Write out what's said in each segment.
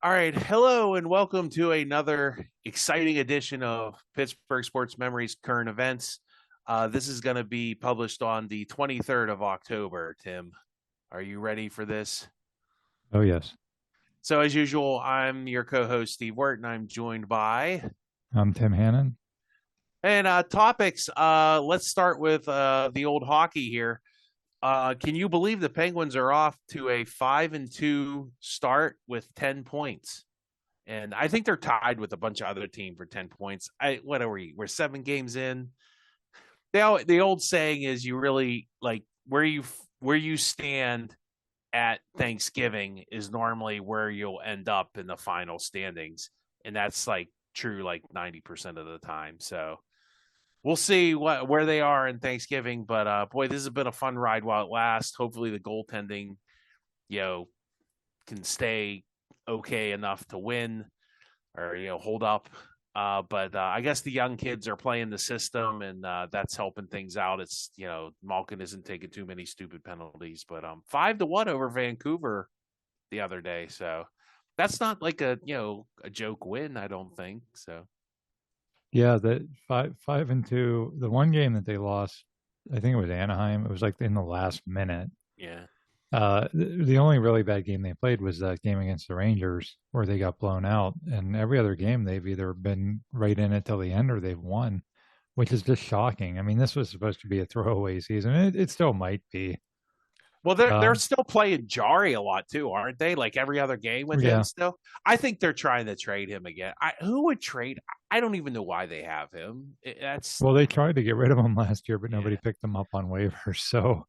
All right. Hello and welcome to another exciting edition of Pittsburgh Sports Memories Current Events. This is going to be published on the 23rd of October, Tim. Are you ready for this? Oh, yes. So, as usual, I'm your co host, Steve Wirt, and I'm joined by. I'm Tim Hannon. And topics. Let's start with the old hockey here. Can you believe the Penguins are off to a 5-2 start with 10 points? And I think they're tied with a bunch of other team for 10 points. What are we? We're 7 games in. The old saying is you really like where you stand at Thanksgiving is normally where you'll end up in the final standings. And that's like true like 90% of the time. So we'll see where they are in Thanksgiving. But boy, this has been a fun ride while it lasts. Hopefully the goaltending, you know, can stay okay enough to win or hold up. But I guess the young kids are playing the system, and that's helping things out. It's Malkin isn't taking too many stupid penalties, but 5-1 over Vancouver the other day, so that's not like a joke win. I don't think so. Yeah, the five and two. The one game that they lost, I think it was Anaheim. It was like in the last minute. Yeah. The only really bad game they played was that game against the Rangers where they got blown out. And every other game they've either been right in it till the end or they've won, which is just shocking. I mean, this was supposed to be a throwaway season. It still might be. Well, they're Um, still playing Jari a lot too, aren't they? Like every other game with him yeah. still. I think they're trying to trade him again. Who would trade? I don't even know why they have him. That's Well, they tried to get rid of him last year, but nobody yeah. picked him up on waivers. So,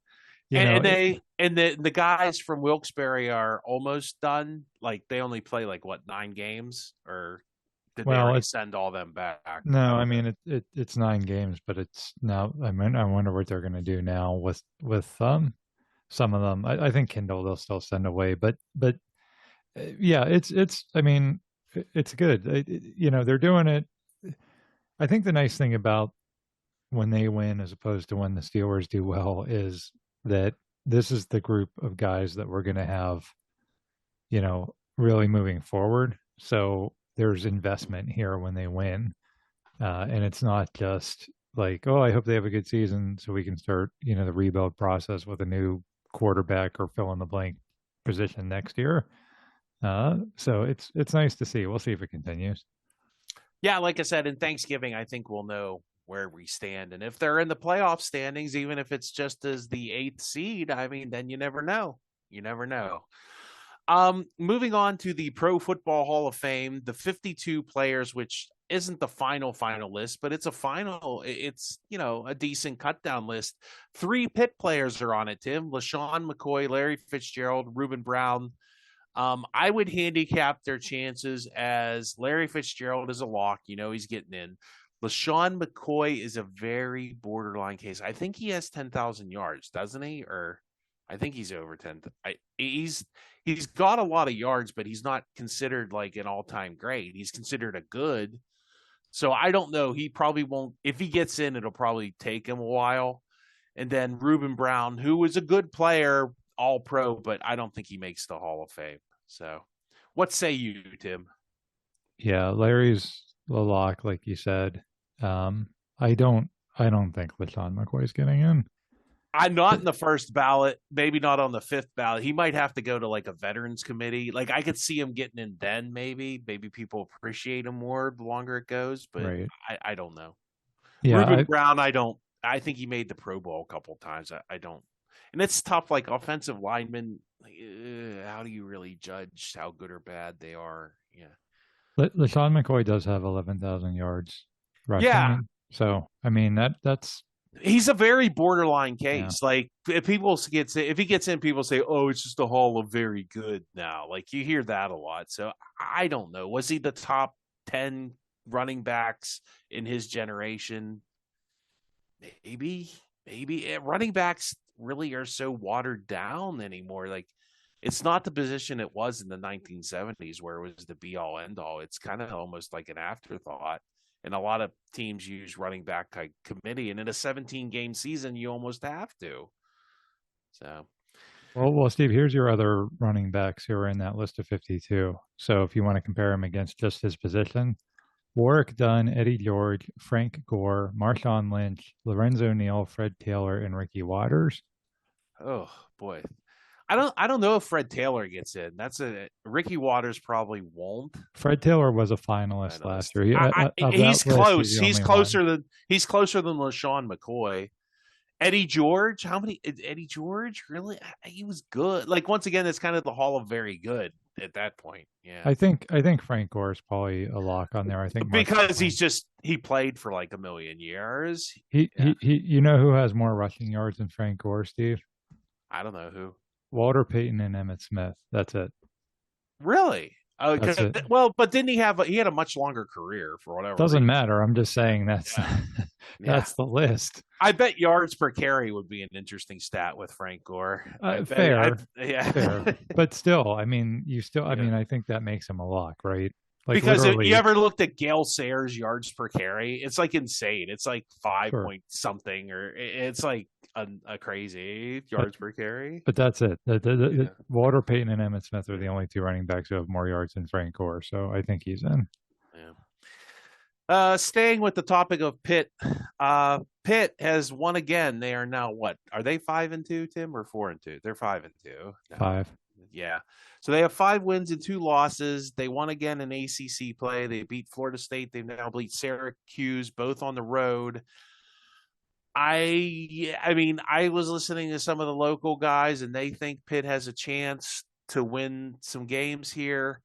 you And, know, and they and the guys from Wilkes-Barre are almost done. Like they only play like what 9 games, or did they well, already it, send all them back? I no, I don't know. mean it's 9 games, but it's now. I mean, I wonder what they're going to do now with some of them. I think Kindle they'll still send away, but yeah, it's. I mean, it's good. They're doing it. I think the nice thing about when they win, as opposed to when the Steelers do well, is that this is the group of guys that we're going to have, really moving forward. So there's investment here when they win. And it's not just like, oh, I hope they have a good season so we can start, the rebuild process with a new quarterback or fill in the blank position next year. So it's nice to see. We'll see if it continues. Yeah, like I said, in Thanksgiving, I think we'll know where we stand, and if they're in the playoff standings, even if it's just as the eighth seed, I mean, then you never know. You never know. Moving on to the Pro Football Hall of Fame, the 52 players, which isn't the final list, but it's a final. It's a decent cut down list. 3 Pitt players are on it. Tim LaShawn McCoy, Larry Fitzgerald, Reuben Brown. I would handicap their chances as Larry Fitzgerald is a lock. He's getting in. LaShawn McCoy is a very borderline case. I think he has 10,000 yards, doesn't he? Or I think he's over 10. He's got a lot of yards, but he's not considered like an all-time great. He's considered a good. So I don't know. He probably won't. If he gets in, it'll probably take him a while. And then Reuben Brown, who was a good player, all pro, but I don't think he makes the Hall of Fame. So what say you, Tim? Yeah, Larry's the lock, like you said. I don't think LaShawn McCoy's getting in. I'm not in the first ballot, maybe not on the fifth ballot. He might have to go to like a veterans committee. Like I could see him getting in then, maybe. Maybe people appreciate him more the longer it goes, but Right. I don't know. Yeah, Reuben Brown, I don't. I think he made the Pro Bowl a couple of times. I don't, and it's tough. Like offensive linemen, like, how do you really judge how good or bad they are? Yeah, LaShawn McCoy does have 11,000 yards yeah. rushing. So, I mean, that's, He's a very borderline yeah. case. Like if he gets in, people say, "Oh, it's just a Hall of Very Good." Now, like you hear that a lot. So I don't know. Was he the top 10 running backs in his generation? Maybe, maybe running backs really are so watered down anymore. Like it's not the position it was in the 1970s where it was the be all end all. It's kind of almost like an afterthought. And a lot of teams use running back committee. And in a 17 game season, you almost have to. So Well, Steve, here's your other running backs who are in that list of 52. So if you want to compare him against just his position, Warwick Dunn, Eddie George, Frank Gore, Marshawn Lynch, Lorenzo Neal, Fred Taylor, and Ricky Waters. Oh boy. I don't know if Fred Taylor gets in. That's a Ricky Waters probably won't. Fred Taylor was a finalist last Finalist. year. Of He's that list, he's close. the He's only one. closer than LaShawn McCoy. Eddie George, how many? Eddie George, really? He was good. Like once again, it's kind of the Hall of Very Good at that point. Yeah, I think Frank Gore is probably a lock on there. I think Marshawn because Lynch. he played for like a million years. He, Yeah, he he you know who has more rushing yards than Frank Gore, Steve? I don't know who Walter Payton and Emmett Smith. That's it. really. That's it. Well, but didn't he had a much longer career for whatever Doesn't reason? matter. I'm just saying that's Yeah, yeah. that's the list. I bet yards per carry would be an interesting stat with Frank Gore. I bet. Fair, fair, Yeah. but still, I mean, I Yeah. mean, I think that makes him a lock, right? Like Because you literally, ever looked at Gale Sayers' yards per carry? It's like insane. It's like five sure. point something, or it's like a crazy But yards per carry. but that's it. Yeah. Walter Payton and Emmett Smith are the only two running backs who have more yards than Frank Gore, so I think he's in. Yeah. Staying with the topic of Pitt, Pitt has won again. They are now what? Are they 5-2, Tim, or 4-2? They're 5-2 now. Five. Yeah. So they have 5 wins and 2 losses. They won again in ACC play. They beat Florida State. They've now beat Syracuse, both on the road. I mean, I was listening to some of the local guys, and they think Pitt has a chance to win some games here.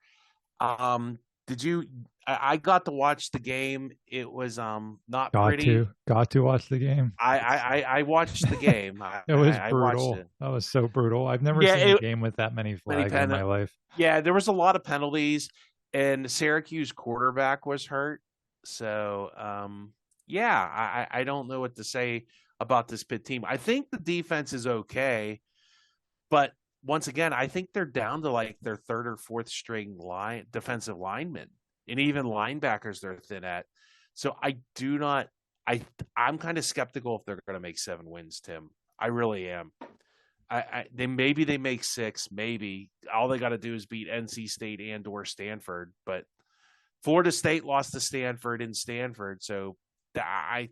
Um, did you? I got to watch the game. It was not Got pretty. to got to watch the game. I watched the game. It was I watched brutal. it. That was so brutal. I've never Yeah, seen a game with that many many flags in my life. yeah, there was a lot of penalties, and Syracuse quarterback was hurt. So, yeah, I don't know what to say about this Pitt team. I think the defense is okay, but once again, I think they're down to like their third or fourth string line defensive linemen, and even linebackers they're thin at. So I do not. I'm kind of skeptical if they're going to make 7 wins, Tim. I really am. They make 6, maybe. All they got to do is beat NC State and or Stanford, but Florida State lost to Stanford in Stanford, so I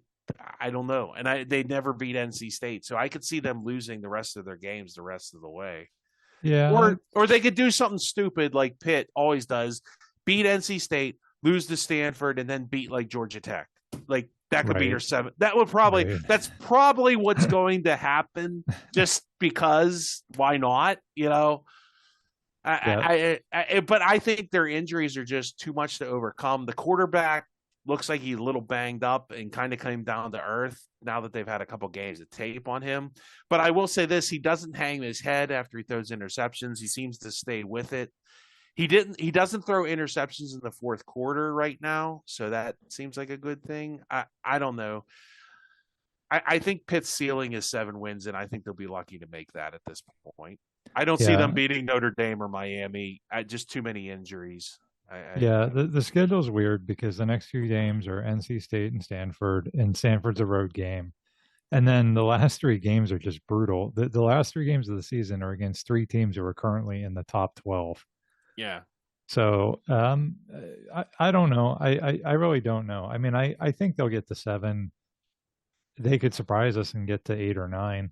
I don't know, and they never beat NC State, so I could see them losing the rest of their games the rest of the way, Yeah, or they could do something stupid like Pitt always does, beat NC State, lose to Stanford, and then beat like Georgia Tech, like. That could be right, your 7. That's probably what's going to happen just because why not? You know, yeah, but I think their injuries are just too much to overcome. The quarterback looks like he's a little banged up and kind of came down to earth now that they've had a couple games of tape on him. But I will say this, he doesn't hang his head after he throws interceptions. He seems to stay with it. He doesn't throw interceptions in the fourth quarter right now, so that seems like a good thing. I don't know. I think Pitt's ceiling is 7 wins, and I think they'll be lucky to make that at this point. I don't see them yeah, beating Notre Dame or Miami. Just too many injuries. yeah. The schedule's weird because the next few games are NC State and Stanford's a road game. And then the last three games are just brutal. The last three games of the season are against three teams who are currently in the top 12. Yeah. So I don't know. I really don't know. I mean, I think they'll get to 7. They could surprise us and get to 8 or 9.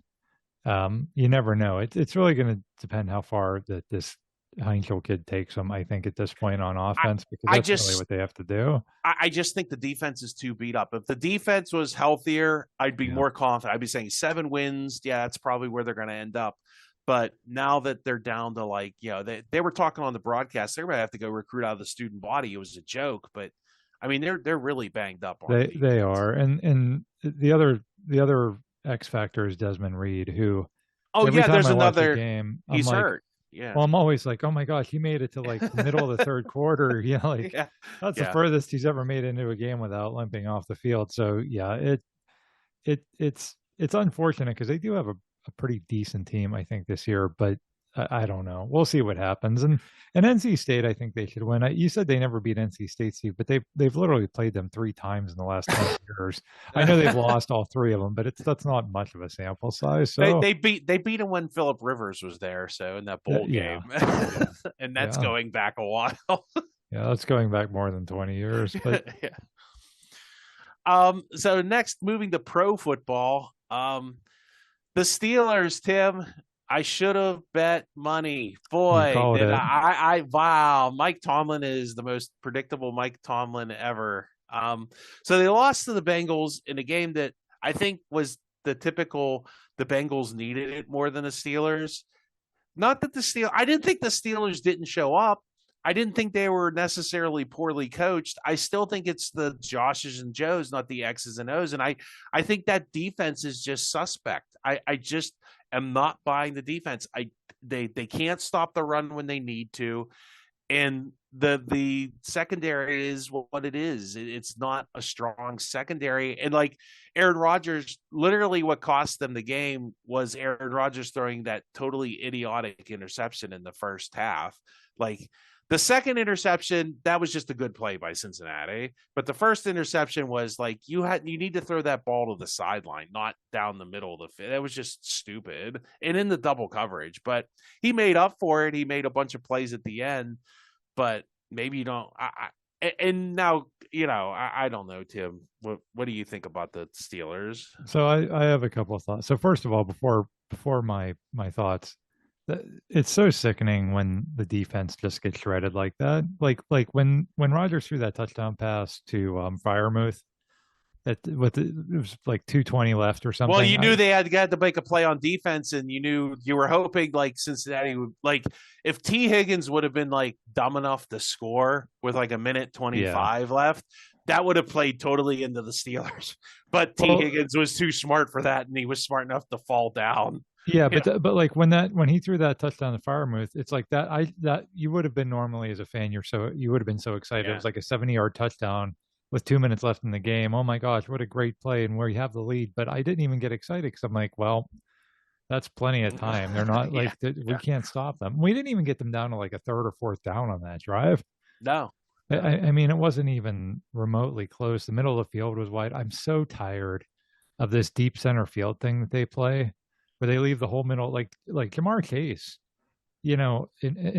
You never know. It's really going to depend how far that this Heinkel kid takes them. I think at this point on I offense because I that's really just what they have to do. I just think the defense is too beat up. If the defense was healthier, I'd be Yeah. more confident. I'd be saying 7 wins. Yeah, that's probably where they're going to end up. But now that they're down to like, they were talking on the broadcast, they're going to have to go recruit out of the student body. It was a joke, but I mean, they're really banged up on They defense. are, and the other X factor is Desmond Reed, who Oh every yeah, time there's I watch a another. game, I'm He's like, hurt. Yeah, well, I'm always like, oh my gosh, he made it to like the middle of the third quarter. Like yeah, that's the yeah. furthest he's ever made it into a game without limping off the field. So yeah, it's unfortunate because they do have a pretty decent team, I think, this year, but I don't know. We'll see what happens. And NC State, I think they should win. You said they never beat NC State, Steve, but they've literally played them 3 times in the last 20 years. I know they've lost all 3 of them, but that's not much of a sample size. So they beat him when Philip Rivers was there, so in that bowl yeah, game, yeah, and that's yeah, going back a while. yeah. That's going back more than 20 years. But Yeah. So next, moving to pro football, the Steelers, Tim. I should have bet money. you Boy, called did it. wow. Mike Tomlin is the most predictable Mike Tomlin ever. So they lost to the Bengals in a game that I think was the typical, the Bengals needed it more than the Steelers. Not that I didn't think the Steelers didn't show up. I didn't think they were necessarily poorly coached. I still think it's the Joshes and Joes, not the X's and O's. And I think that defense is just suspect. I just am not buying the defense. They can't stop the run when they need to. And the secondary is what it is. It's not a strong secondary. And like Aaron Rodgers, literally what cost them the game was Aaron Rodgers throwing that totally idiotic interception in the first half. Like the second interception, that was just a good play by Cincinnati. But the first interception was like you need to throw that ball to the sideline, not down the middle of the field. That was just stupid. And in the double coverage. But he made up for it. He made a bunch of plays at the end. But maybe you don't. And now, I don't know, Tim. What do you think about the Steelers? So I have a couple of thoughts. So first of all, before my thoughts, it's so sickening when the defense just gets shredded like that. Like when Rodgers threw that touchdown pass to Firemouth, it was like 2:20 left or something. Well, you knew they had to make a play on defense, and you were hoping like Cincinnati would, like, if T. Higgins would have been like dumb enough to score with like a minute 25 left, that would have played totally into the Steelers. But T. Higgins was too smart for that, and he was smart enough to fall down. Yeah, but like when he threw that touchdown to Firemouth, it's like that you would have been normally as a fan, you would have been so excited. Yeah. It was like a 70-yard touchdown with 2 minutes left in the game. Oh my gosh, what a great play, and where you have the lead. But I didn't even get excited because I'm like, well, that's plenty of time. They're not like we can't stop them. We didn't even get them down to like a third or fourth down on that drive. No. I mean, it wasn't even remotely close. The middle of the field was wide. I'm so tired of this deep center field thing that they play, where they leave the whole middle, like Jamar Chase. And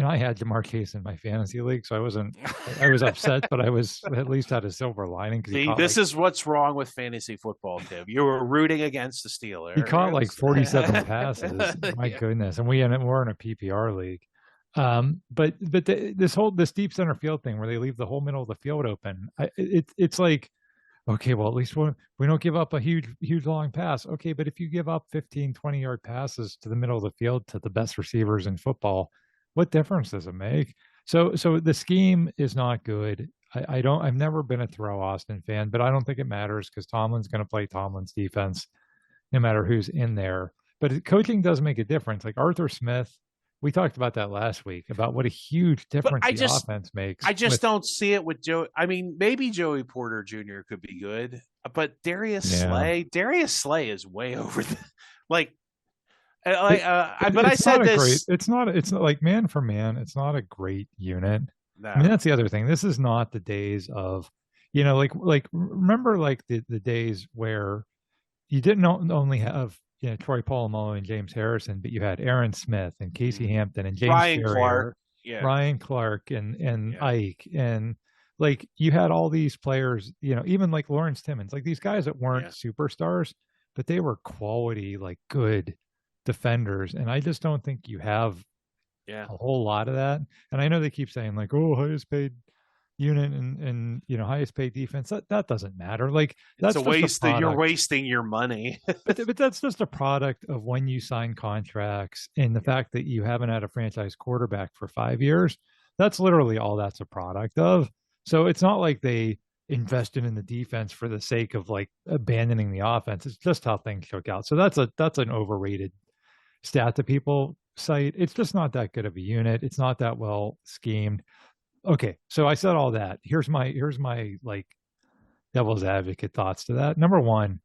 I had Jamar Chase in my fantasy league, so I was upset, but I was at least had a silver lining. See, this is what's wrong with fantasy football, Tim. You were rooting against the Steelers. He caught like 47 passes. My goodness. And we're in a PPR league. But this deep center field thing where they leave the whole middle of the field open, it's like, okay, well, at least we don't give up a huge long pass. Okay, but if you give up 15, 20-yard passes to the middle of the field to the best receivers in football, what difference does it make? So the scheme is not good. I've never been a Terrell Austin fan, but I don't think it matters because Tomlin's going to play Tomlin's defense no matter who's in there. But coaching does make a difference. Like Arthur Smith, we talked about that last week, about what a huge difference the offense makes. I just don't see it with Joe. I mean, maybe Joey Porter Jr. could be good, but Darius Slay is way over like but I said this. It's not like man for man. It's not a great unit. No. I mean, that's the other thing. This is not the days of, like remember like the days where you didn't only have Troy Polamalu and James Harrison, but you had Aaron Smith and Casey Hampton and James Ferrier, Ryan Clark and Ike, and like you had all these players, even like Lawrence Timmons, like these guys that weren't superstars, but they were quality, like good defenders. And I just don't think you have a whole lot of that. And I know they keep saying like, oh, highest paid unit and highest paid defense. That doesn't matter. Like that's a waste. You're wasting your money. but that's just a product of when you sign contracts and the fact that you haven't had a franchise quarterback for 5 years. That's literally all that's a product of. So it's not like they invested in the defense for the sake of like abandoning the offense. It's just how things shook out. So that's an overrated stat that people cite. It's just not that good of a unit. It's not that well schemed. Okay, so I said all that. Here's my like devil's advocate thoughts to that. Number one,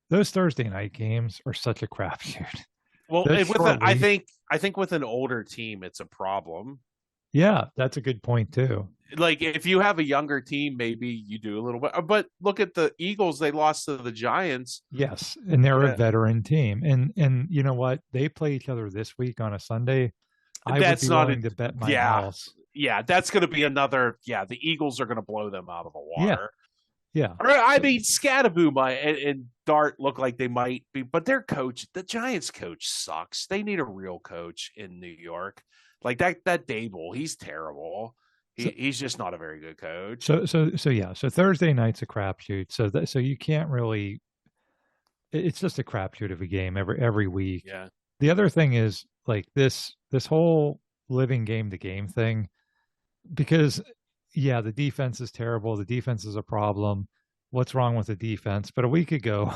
those Thursday night games are such a crapshoot. Well, That's short I week. think with an older team, it's a problem. Yeah, that's a good point too. Like if you have a younger team, maybe you do a little bit. But look at the Eagles; they lost to the Giants. Yes, and they're a Yeah, veteran team, and you know what? They play each other this week on a Sunday. I would that's be not a willing to bet my yeah, house. yeah. That's going to be another yeah. The Eagles are going to blow them out of the Yeah, water. yeah. Or, I So, mean, Scattaboo and Dart look like they might be, but their coach, the Giants coach, sucks. They need a real coach in New York, like that Dable. He's terrible. so, He's just not a very good coach. so yeah. So Thursday night's a crapshoot. So you can't really. It's just a crapshoot of a game every week. Yeah, The other thing is like this whole living game to game thing because yeah, the defense is terrible. The defense is a problem. What's wrong with the defense? But a week ago,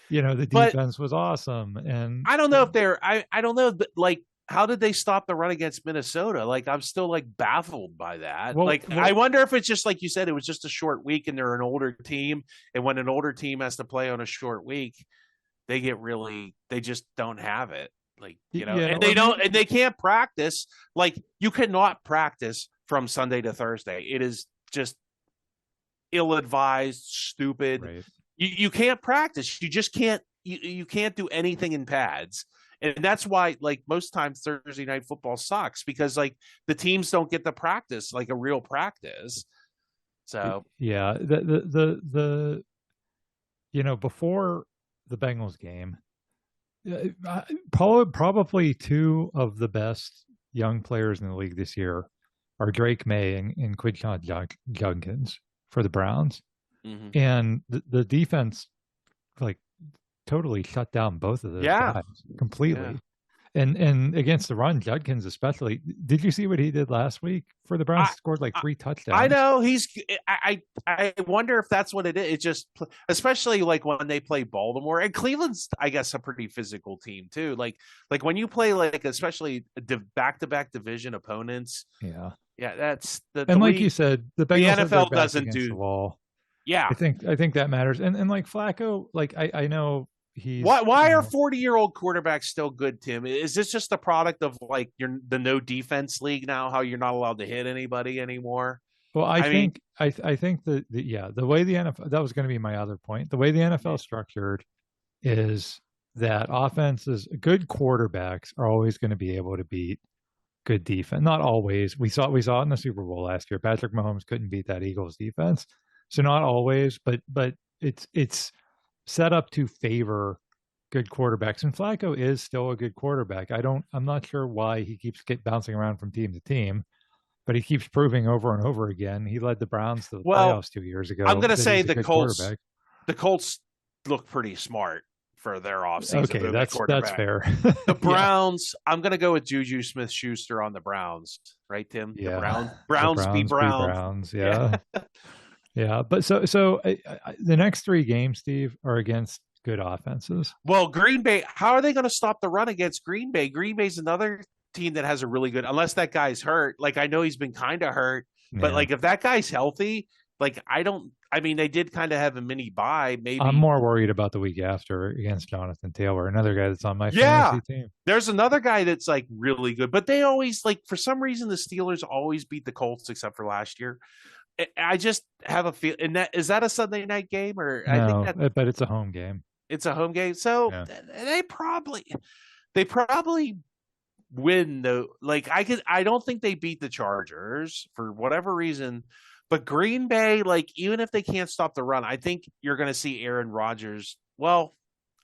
the but defense was awesome, and I don't know if I don't know, like how did they stop the run against Minnesota? Like I'm still like baffled by that. well, Like I well, wonder if it's just like you said, it was just a short week and they're an older team, and when an older team has to play on a short week, they just don't have it. Like, yeah, and or they don't maybe and they can't practice. Like you cannot practice from Sunday to Thursday. It is just ill advised, stupid. right. You can't practice. You just can't you can't do anything in pads. And that's why like most times Thursday night football sucks because like the teams don't get to practice like a real practice. So Yeah, before the Bengals game, probably two of the best young players in the league this year are Drake May and Quinshon Judkins for the Browns, mhm. and the defense like totally shut down both of those Yeah. guys Yeah. completely. And against the run, Judkins especially. Did you see what he did last week for the Browns? I, He scored like I 3 I touchdowns. know he's. I wonder if that's what it is. It just, especially like when they play Baltimore and Cleveland's, I guess, a pretty physical team too. Like when you play like especially back to back division opponents. Yeah. Yeah, that's the And like you league. said, the The Bengals have their NFL backs doesn't against the do. wall. Yeah. I think that matters. And like Flacco, like I know Why he's, why are 40-year-old quarterbacks still good, Tim? Is this just a product of like the no defense league now? How you're not allowed to hit anybody anymore? well, I I mean, think I think yeah, the way the NFL, that was going to be my other point. The way the NFL is structured is that offenses, good quarterbacks are always going to be able to beat good defense. Not always. We saw it in the Super Bowl last year. Patrick Mahomes couldn't beat that Eagles defense. So not always, but it's set up to favor good quarterbacks. And Flacco is still a good quarterback. I'm not sure why he keeps bouncing around from team to team, but he keeps proving over and over again. He led the Browns to the well, playoffs 2 years I'm ago gonna that say he's a good quarterback. The Colts look pretty smart for their offseason Okay, moving a that's quarterback. fair. The Yeah, Browns, I'm gonna go with Juju Smith Schuster on the Browns, right, Tim? The yeah. The Browns be Browns be Brown. Browns. Yeah. Yeah, yeah. But the next 3 games, Steve, are against good offenses. Well, Green Bay, how are they going to stop the run against Green Bay? Green Bay's another team that has a really good, unless that guy's hurt. Like I know he's been kind of hurt, but Yeah. like if that guy's healthy, like I mean, they did kind of have a mini bye, I'm maybe. more worried about the week after against Jonathan Taylor, another guy that's on my Yeah. fantasy team. There's another guy that's like really good, but they always like for some reason the Steelers always beat the Colts except for last year. I just have a feel, and that is that a Sunday night game or I think No, that but it's a home game. it's a home game. So Yeah. they probably win though. Like I don't think they beat the Chargers for whatever reason, but Green Bay, like even if they can't stop the run, I think you're going to see Aaron Rodgers. Well,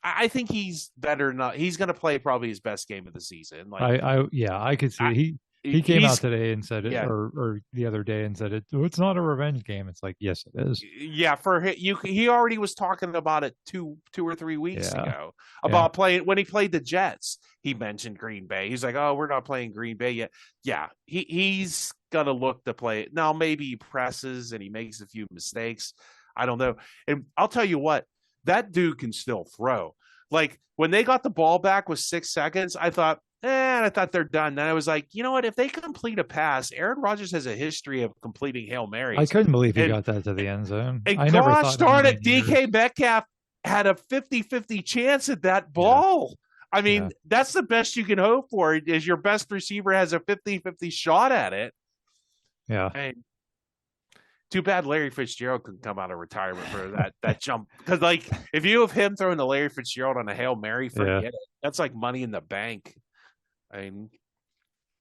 I think he's better. Not he's going to play probably his best game of the season. Like I could see I, he came out he's today and said it, yeah. or the other day and said it. Oh, it's not a revenge game. It's like yes, it is. Yeah, for you, he already was talking about it 2 or 3 weeks Yeah, ago yeah. about playing when he played the Jets. He mentioned Green Bay. He's like, "Oh, we're not playing Green Bay yet." Yeah, he's gonna look to play it now. Maybe he presses and he makes a few mistakes. I don't know. And I'll tell you what, that dude can still throw. Like when they got the ball back with 6 seconds, I thought, I thought they're done. Then I was like, you know what? If they complete a pass, Aaron Rodgers has a history of completing Hail I Marys. couldn't believe he And got that to the end zone. and I never gosh thought in a darn million it, years. DK Metcalf had a 50-50 chance at that Yeah, ball. I mean, Yeah. that's the best you can hope for is your best receiver has a 50-50 shot at it. Yeah. And too bad Larry Fitzgerald couldn't come out of retirement for that jump. Because, like, if you have him throwing to Larry Fitzgerald on a Hail Mary, forget it. That's like money in the bank. I mean,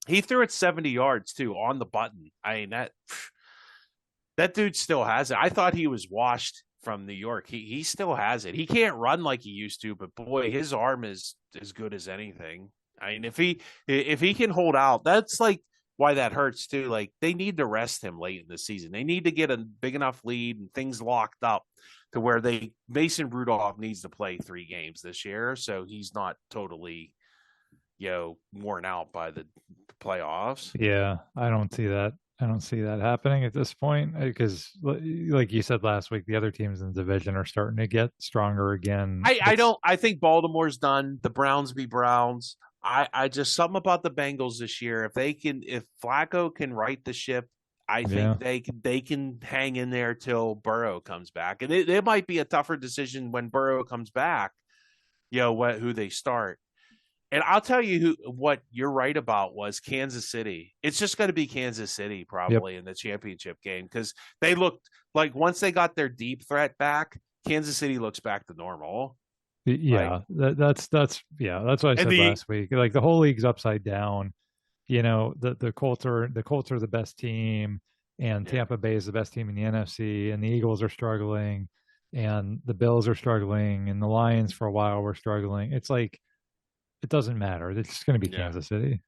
he threw it 70 yards, too, on the button. I mean, that dude still has it. I thought he was washed from New York. He still has it. He can't run like he used to, but, boy, his arm is as good as anything. I mean, if he can hold out, that's like why that hurts too. Like they need to rest him late in the season. They need to get a big enough lead and things locked up to where Mason Rudolph needs to play 3 games this year, so he's not totally, worn out by the playoffs. Yeah, I don't see that. I don't see that happening at this point because, like you said last week, the other teams in the division are starting to get stronger again. I think Baltimore's done. The Browns be Browns. I just something about the Bengals this year. If Flacco can right the ship, I think they can hang in there till Burrow comes back. And it might be a tougher decision when Burrow comes back, who they start. And I'll tell you what you're right about was Kansas City. It's just going to be Kansas City probably in the championship game because they looked like once they got their deep threat back, Kansas City looks back to normal. Yeah, that's what I said last week. Like the whole league's upside down. The Colts are the best team, and Tampa Bay is the best team in the NFC, and the Eagles are struggling, and the Bills are struggling, and the Lions for a while were struggling. It's like it doesn't matter. It's just going to be Kansas City.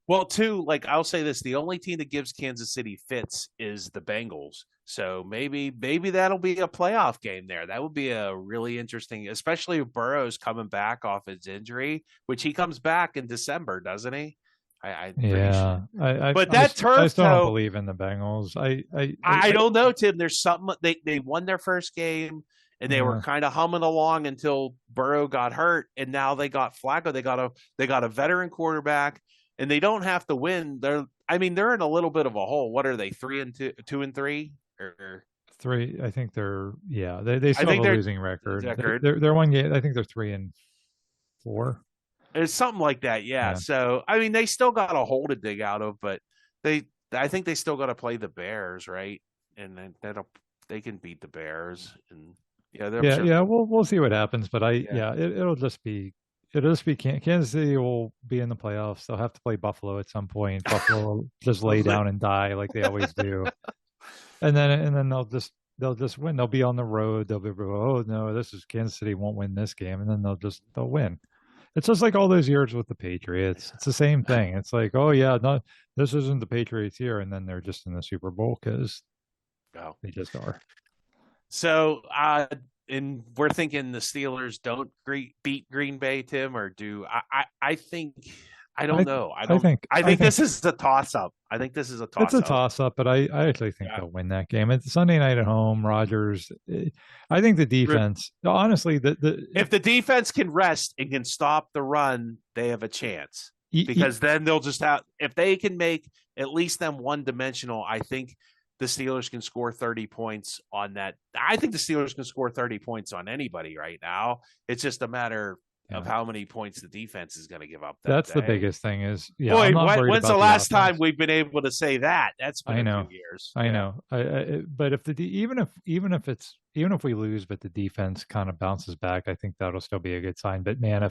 Well, too, like I'll say this: the only team that gives Kansas City fits is the Bengals. So maybe that'll be a playoff game there. That would be a really interesting, especially if Burrow's coming back off his injury, which he comes back in December, doesn't he? I still don't believe in the Bengals. I don't know, Tim. There's something they won their first game and they were kind of humming along until Burrow got hurt, and now they got Flacco. They got a veteran quarterback, and they don't have to win. They're in a little bit of a hole. What are they? 2-3 or 3? I think they're they still have a losing record. They're one game. I think they're 3-4. It's something like that, yeah. So they still got a hole to dig out of, but I think they still got to play the Bears, right? And then they can beat the Bears, and we'll see what happens. But it'll just be Kansas City will be in the playoffs. They'll have to play Buffalo at some point. Buffalo will just lay down and die like they always do, and then they'll just win. They'll be on the road. They'll be, oh no, this is Kansas City won't win this game, and then they'll win. It's just like all those years with the Patriots. It's the same thing. It's like, oh yeah, no, this isn't the Patriots here, and then they're just in the Super Bowl because they just are. So, and we're thinking the Steelers don't beat Green Bay, Tim, or do I think I don't know. I think this is a toss-up. I think this is a toss-up. It's a toss-up, but I actually think they'll win that game. It's Sunday night at home. Rodgers. I think the defense. Honestly, if the defense can rest and can stop the run, they have a chance. Because then they'll just have. If they can make at least them one-dimensional, I think the Steelers can score 30 points on that. I think the Steelers can score 30 points on anybody right now. It's just a matter of how many points the defense is going to give up. That's the biggest thing is, boy, when's the last time we've been able to say that? That's been a few years. I know. But if even if we lose, but the defense kind of bounces back, I think that'll still be a good sign. But man,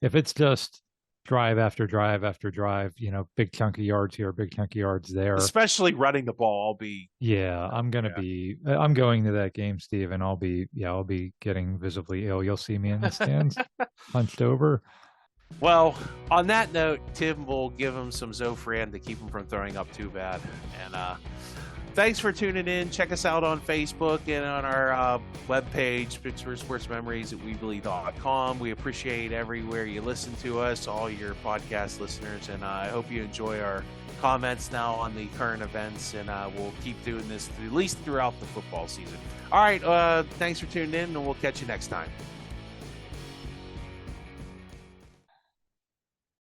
if it's just drive after drive after drive, big chunky yards here, big chunky yards there, especially running the ball, I'm going to that game, Steve, and I'll be getting visibly ill. You'll see me in the stands hunched over. Well, on that note, Tim will give him some Zofran to keep him from throwing up too bad. And thanks for tuning in. Check us out on Facebook and on our webpage, Pittsburgh Sports Memories at Weebly.com. We appreciate everywhere you listen to us, all your podcast listeners, and I hope you enjoy our comments now on the current events, and we'll keep doing this at least throughout the football season. All right, thanks for tuning in, and we'll catch you next time.